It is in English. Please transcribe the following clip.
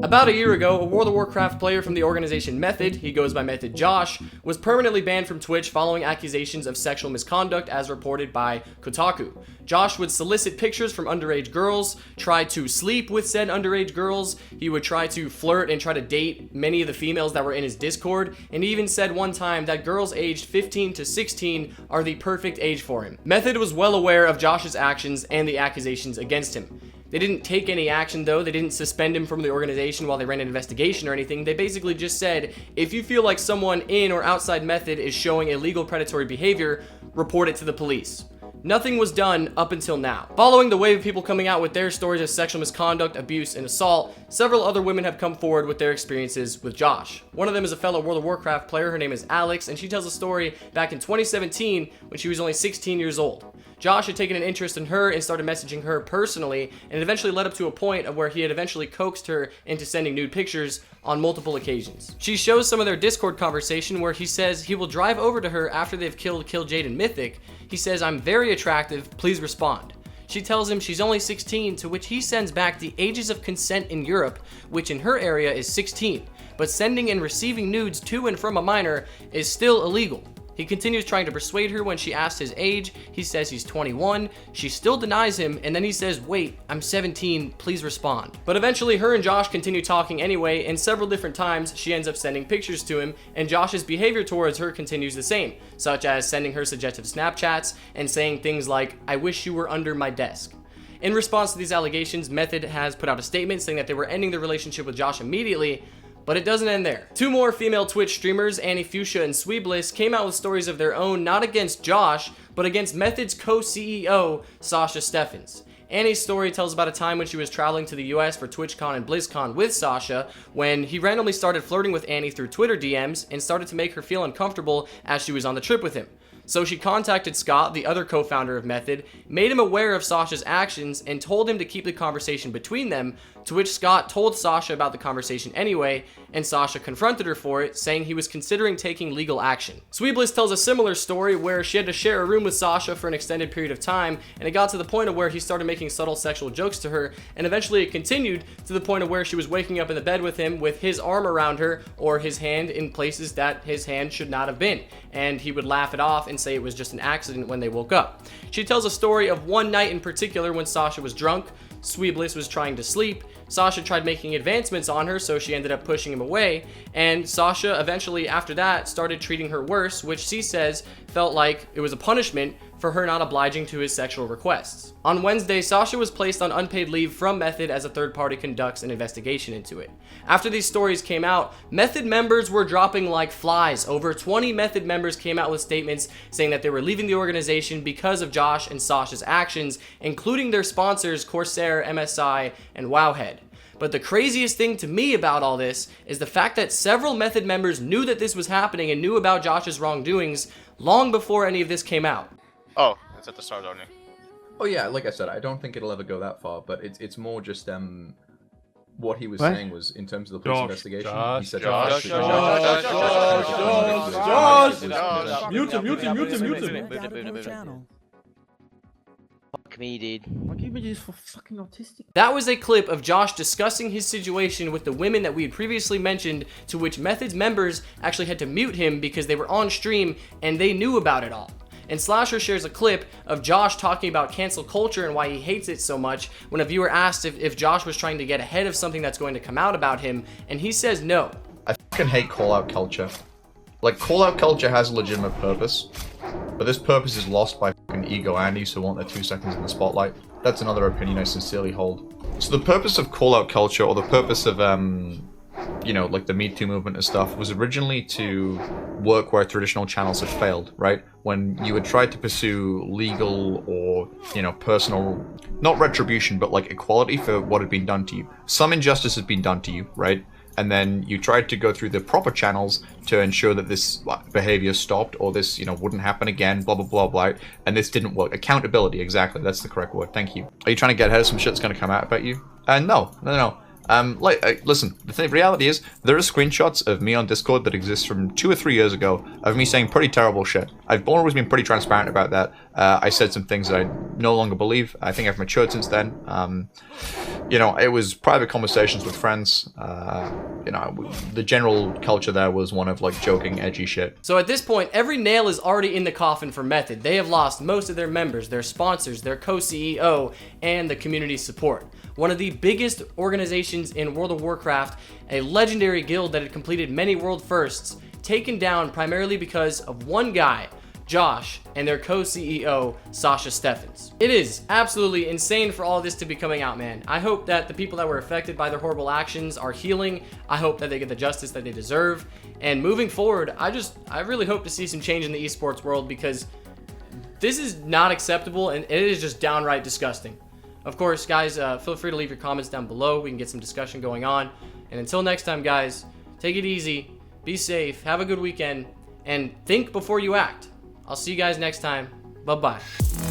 About a year ago, a World of Warcraft player from the organization Method, he goes by Method Josh, was permanently banned from Twitch following accusations of sexual misconduct as reported by Kotaku. Josh would solicit pictures from underage girls, try to sleep with said underage girls, he would try to flirt and try to date many of the females that were in his Discord, and he even said one time that girls aged 15 to 16 are the perfect age for him. Method was well aware of Josh's actions and the accusations against him. They didn't take any action though, they didn't suspend him from the organization while they ran an investigation or anything. They basically just said, if you feel like someone in or outside Method is showing illegal predatory behavior, report it to the police. Nothing was done up until now. Following the wave of people coming out with their stories of sexual misconduct, abuse, and assault, several other women have come forward with their experiences with Josh. One of them is a fellow World of Warcraft player, her name is Alex, and she tells a story back in 2017 when she was only 16 years old. Josh had taken an interest in her and started messaging her personally, and it eventually led up to a point of where he had eventually coaxed her into sending nude pictures on multiple occasions. She shows some of their Discord conversation where he says he will drive over to her after they've killed Jade in Mythic. He says, "I'm very attractive, please respond." She tells him she's only 16, to which he sends back the ages of consent in Europe, which in her area is 16, but sending and receiving nudes to and from a minor is still illegal. He continues trying to persuade her when she asks his age. He says he's 21. She still denies him, and then he says, "Wait, I'm 17, please respond." But eventually her and Josh continue talking anyway, and several different times she ends up sending pictures to him, and Josh's behavior towards her continues the same, such as sending her suggestive Snapchats and saying things like, "I wish you were under my desk." In response to these allegations, Method has put out a statement saying that they were ending their relationship with Josh immediately. But it doesn't end there. Two more female Twitch streamers, Annie Fuchsia and Bliss, came out with stories of their own, not against Josh, but against Method's co-CEO, Sasha Steffens. Annie's story tells about a time when she was traveling to the US for TwitchCon and BlizzCon with Sasha, when he randomly started flirting with Annie through Twitter DMs and started to make her feel uncomfortable as she was on the trip with him. So she contacted Scott, the other co-founder of Method, made him aware of Sasha's actions, and told him to keep the conversation between them, to which Scott told Sasha about the conversation anyway, and Sasha confronted her for it, saying he was considering taking legal action. Bliss tells a similar story where she had to share a room with Sasha for an extended period of time, and it got to the point of where he started making subtle sexual jokes to her, and eventually it continued to the point of where she was waking up in the bed with him with his arm around her, or his hand in places that his hand should not have been, and he would laugh it off and say it was just an accident when they woke up. She tells a story of one night in particular when Sasha was drunk. Bliss was trying to sleep. Sasha tried making advancements on her, so she ended up pushing him away, and Sasha eventually after that started treating her worse, which she says felt like it was a punishment for her not obliging to his sexual requests. On Wednesday, Sasha was placed on unpaid leave from Method as a third party conducts an investigation into it. After these stories came out, Method members were dropping like flies. Over 20 Method members came out with statements saying that they were leaving the organization because of Josh and Sasha's actions, including their sponsors Corsair, MSI, and Wowhead. But the craziest thing to me about all this is the fact that several Method members knew that this was happening and knew about Josh's wrongdoings long before any of this came out. Oh, it's at the start, aren't you? Oh yeah, like I said, I don't think it'll ever go that far, but it's more just what he was saying was in terms of the police investigation. He said Josh. Mute him. Fuck me, dude. Why do you mean for fucking autistic? That was a clip of Josh discussing his situation with the women that we had previously mentioned, to which Method's members actually had to mute him because they were on stream and they knew about it all. And Slasher shares a clip of Josh talking about cancel culture and why he hates it so much when a viewer asked if Josh was trying to get ahead of something that's going to come out about him, and he says no. I fucking hate call-out culture. Like, call-out culture has a legitimate purpose, but this purpose is lost by fucking ego Andes who want their 2 seconds in the spotlight. That's another opinion I sincerely hold. So the purpose of call-out culture, or the purpose of, you know, like the Me Too movement and stuff, was originally to work where traditional channels had failed, right? When you had tried to pursue legal or, you know, personal, not retribution, but like equality for what had been done to you. Some injustice had been done to you, right? And then you tried to go through the proper channels to ensure that this behavior stopped, or this, you know, wouldn't happen again, blah, blah, blah, blah. And this didn't work. Accountability, exactly. That's the correct word. Thank you. Are you trying to get ahead of some shit that's going to come out about you? No. Listen, the reality is, there are screenshots of me on Discord that exist from 2 or 3 years ago of me saying pretty terrible shit. I've always been pretty transparent about that. I said some things that I no longer believe. I think I've matured since then. you know, it was private conversations with friends. You know, the general culture there was one of like joking, edgy shit. So at this point, every nail is already in the coffin for Method. They have lost most of their members, their sponsors, their co-CEO, and the community support. One of the biggest organizations in World of Warcraft, a legendary guild that had completed many world firsts, taken down primarily because of one guy, Josh, and their co-CEO, Sasha Steffens. It is absolutely insane for all of this to be coming out, man. I hope that the people that were affected by their horrible actions are healing. I hope that they get the justice that they deserve. And moving forward, I really hope to see some change in the esports world, because this is not acceptable and it is just downright disgusting. Of course, guys, feel free to leave your comments down below. We can get some discussion going on. And until next time, guys, take it easy, be safe, have a good weekend, and think before you act. I'll see you guys next time. Bye-bye.